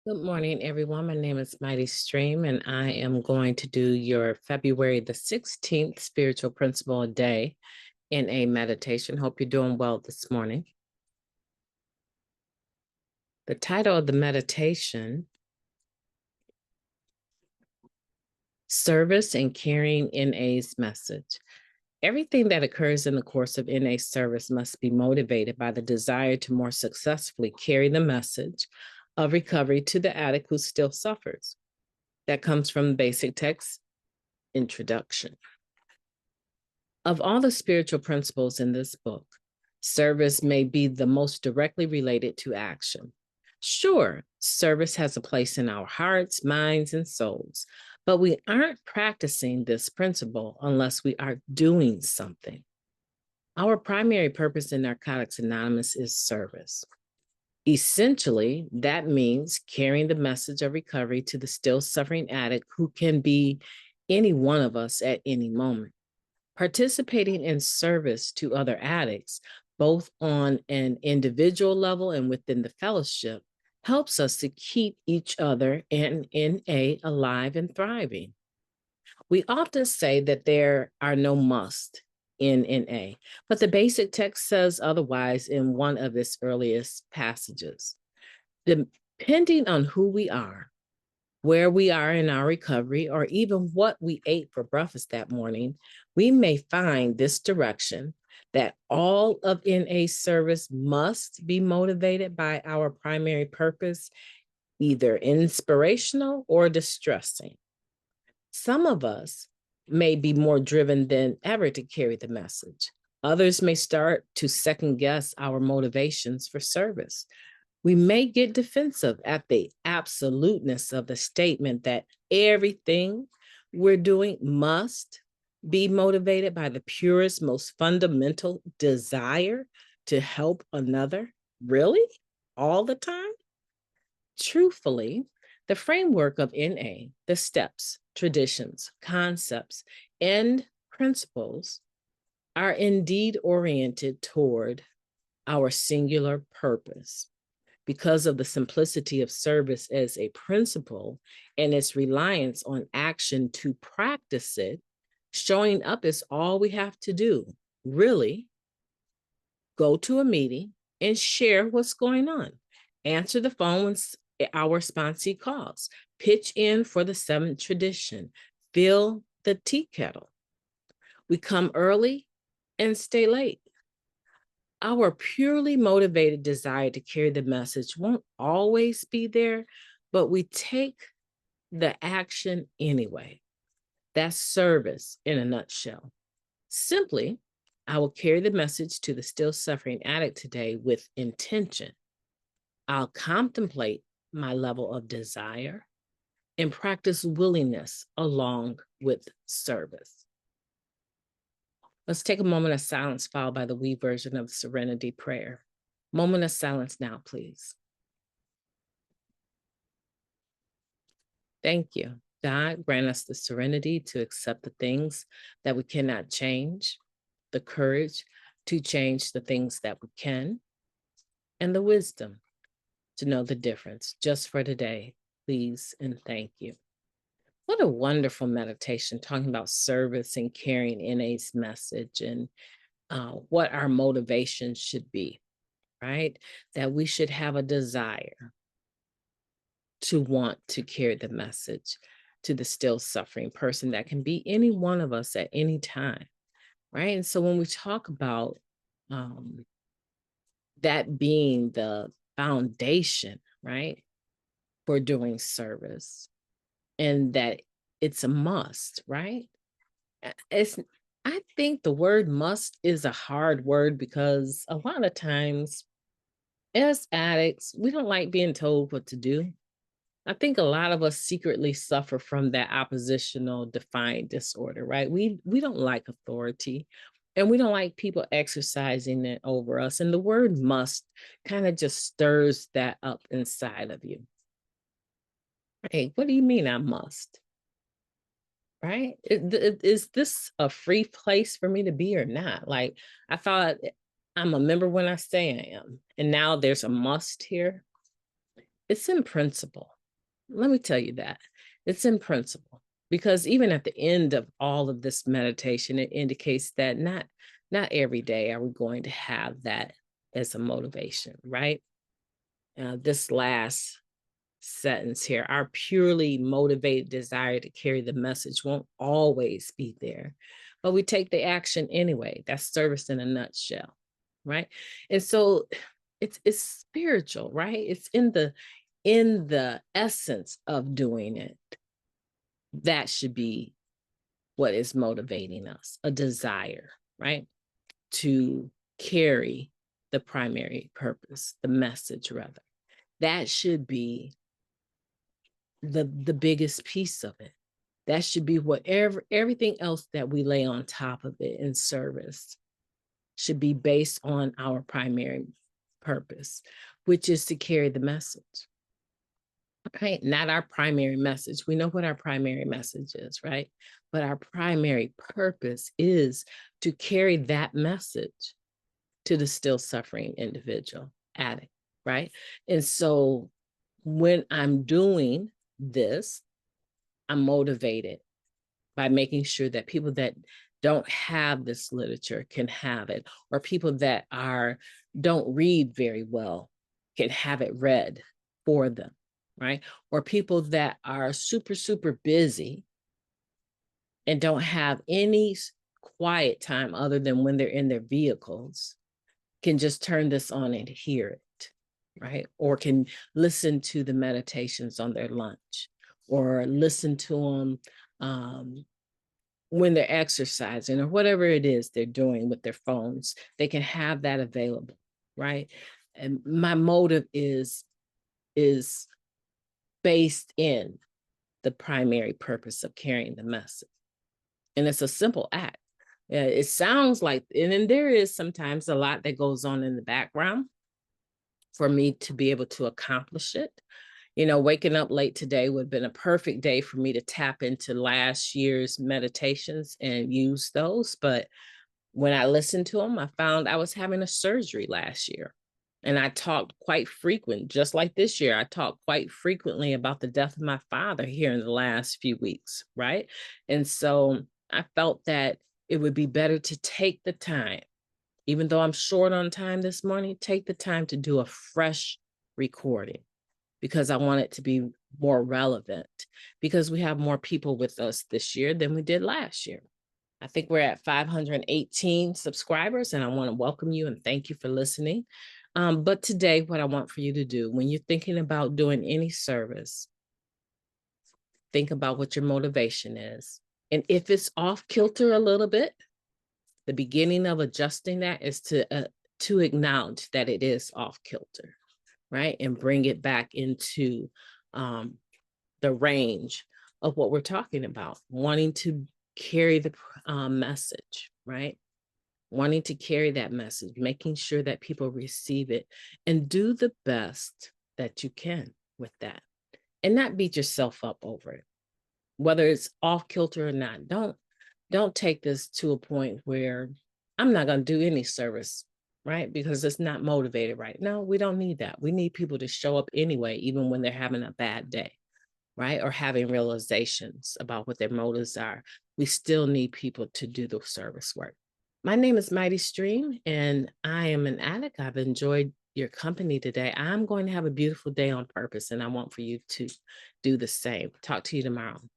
Good morning, everyone. My name is Mighty Stream, and I am going to do your February the 16th spiritual principle a day in a meditation. Hope you're doing well this morning. The title of the meditation, Service and Carrying NA's Message. Everything that occurs in the course of NA service must be motivated by the desire to more successfully carry the message of recovery to the addict who still suffers. That comes from basic text introduction. Of all the spiritual principles in this book, service may be the most directly related to action. Sure, service has a place in our hearts, minds, and souls, but we aren't practicing this principle unless we are doing something. Our primary purpose in Narcotics Anonymous is service. Essentially, that means carrying the message of recovery to the still suffering addict who can be any one of us at any moment. Participating in service to other addicts, both on an individual level and within the fellowship, helps us to keep each other and NA alive and thriving. We often say that there are no musts in NA, but the basic text says otherwise in one of its earliest passages. Depending on who we are, where we are in our recovery, or even what we ate for breakfast that morning, we may find this direction that all of NA service must be motivated by our primary purpose, either inspirational or distressing. Some of us may be more driven than ever to carry the message. Others may start to second guess our motivations for service. We may get defensive at the absoluteness of the statement that everything we're doing must be motivated by the purest, most fundamental desire to help another. Really? All the time? Truthfully, the framework of NA, the steps, traditions, concepts, and principles are indeed oriented toward our singular purpose. Because of the simplicity of service as a principle and its reliance on action to practice it, showing up is all we have to do. Really, go to a meeting and share what's going on. Answer the phone when our sponsee calls. Pitch in for the seventh tradition. Fill the tea kettle. We come early and stay late. Our purely motivated desire to carry the message won't always be there, but we take the action anyway. That's service in a nutshell. Simply, I will carry the message to the still suffering addict today with intention. I'll contemplate my level of desire and practice willingness along with service. Let's take a moment of silence followed by the we version of the Serenity Prayer. Moment of silence now, please. Thank you. God, grant us the serenity to accept the things that we cannot change, the courage to change the things that we can, and the wisdom to know the difference. Just for today, please and thank you. What a wonderful meditation talking about service and carrying NA's message and what our motivation should be, right? That we should have a desire to want to carry the message to the still suffering person that can be any one of us at any time, right? And so when we talk about that being the foundation, right, for doing service, and that it's a must, right? I think the word must is a hard word because a lot of times as addicts, we don't like being told what to do. I think a lot of us secretly suffer from that oppositional defiant disorder, right? We don't like authority and we don't like people exercising it over us. And the word must kind of just stirs that up inside of you. Hey, what do you mean I must? Right? Is this a free place for me to be or not? Like, I thought I'm a member when I say I am, and now there's a must here. It's in principle. Let me tell you that. It's in principle. Because even at the end of all of this meditation, it indicates that not every day are we going to have that as a motivation, right? This last sentence here, our purely motivated desire to carry the message won't always be there, but we take the action anyway. That's service in a nutshell, right? And so it's spiritual, right? It's in the essence of doing it. That should be what is motivating us, a desire, right? To carry the primary purpose, the message rather. That should be the biggest piece of it. That should be whatever everything else that we lay on top of it in service should be based on our primary purpose, which is to carry the message. Right? Not our primary message. We know what our primary message is, right? But our primary purpose is to carry that message to the still suffering individual addict, right? And so when I'm doing this, I'm motivated by making sure that people that don't have this literature can have it, or people that don't read very well can have it read for them, right? Or people that are super, super busy and don't have any quiet time other than when they're in their vehicles can just turn this on and hear it, right? Or can listen to the meditations on their lunch, or listen to them when they're exercising, or whatever it is they're doing with their phones. They can have that available, right? And my motive is based in the primary purpose of carrying the message. And it's a simple act. It sounds like, and then there is sometimes a lot that goes on in the background for me to be able to accomplish it. You know, waking up late today would have been a perfect day for me to tap into last year's meditations and use those. But when I listened to them, I found I was having a surgery last year. And I talked quite frequent, just like this year, I talked quite frequently about the death of my father here in the last few weeks, right? And so I felt that it would be better to take the time, even though I'm short on time this morning, take the time to do a fresh recording, because I want it to be more relevant, because we have more people with us this year than we did last year. I think we're at 518 subscribers, and I want to welcome you and thank you for listening. But today, what I want for you to do when you're thinking about doing any service, think about what your motivation is. And if it's off kilter a little bit, the beginning of adjusting that is to acknowledge that it is off kilter, right? And bring it back into the range of what we're talking about, wanting to carry the message, right? Wanting to carry that message, making sure that people receive it, and do the best that you can with that, and not beat yourself up over it, whether it's off kilter or not. Don't take this to a point where I'm not going to do any service, right? Because it's not motivated right. No, we don't need that. We need people to show up anyway, even when they're having a bad day, right? Or having realizations about what their motives are. We still need people to do the service work. My name is Mighty Stream, and I am an addict. I've enjoyed your company today. I'm going to have a beautiful day on purpose, and I want for you to do the same. Talk to you tomorrow.